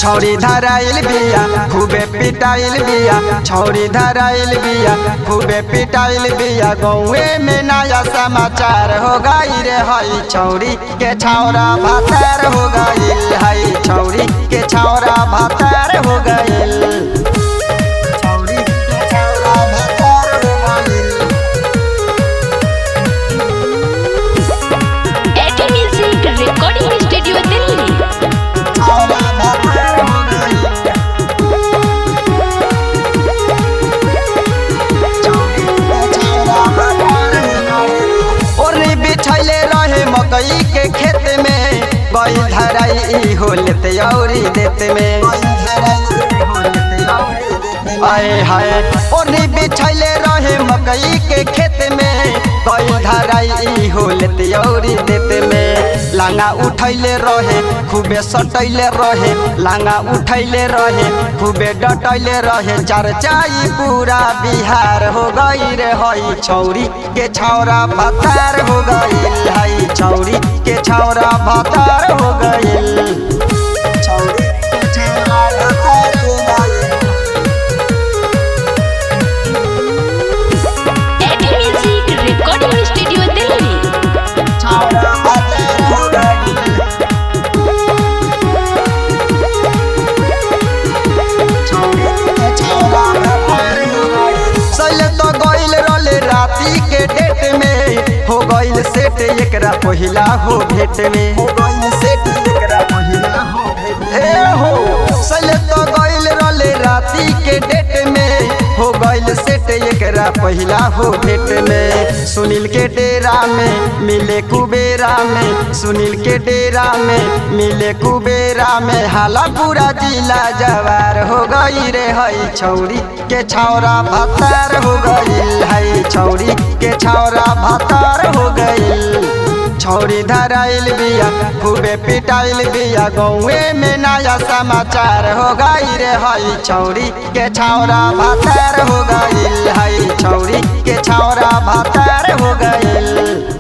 छौरी धराइल बिया खूबे पिटाइल बिया, छौरी धराइल बिया खूबे पिटाइल बिया। गौए में नया समाचार हो गई रे हई छौरी के छौरा भातार हो गइल, हई छौरी के छौरा भातार हो गइल। Recording studio Delhi. बिछैले रहे मकई के खेत में, गई धराई हो लेते औरी देते में। आए हाय ओढ़नी बिछैले रहे मकई के खेत में, गई धराई हो लेते औरी देते में। लांगा उठैले रहे खूबे सटैले रहे, लांगा उठैले रहे खूबे डटैले रहे। चर्चाई पूरा बिहार हो गई रे हई छौरी के छौरा भातार हो गइल, हई छौरी के छौरा भातार हो गइल। Recording studio Delhi. राती के डेट में हो गइल सेट एकरा पहिला हो भेट में, हो गइल सेट एकरा पहिला हो भेट हो सले तो गइल रले राती के डेट में, हो गइल सेट एकरा पहिला हो भेट में। सुनील के डेरा में मिले कुबेरा में, सुनील के डेरा में मिले कुबेरा में। हाला पूरा जिला जवार हो गई रे हई छौरी के छौरा भातार हो गइल, हई छौरी के छौरा भातार हो गइल। छौरी धराइल बिया खूबे पिटाइल बिया, गौए में नया समाचार हो गई रे हई छौरी के छौरा भातार हो गइल, हई छौरी के छौरा भातार हो गइल।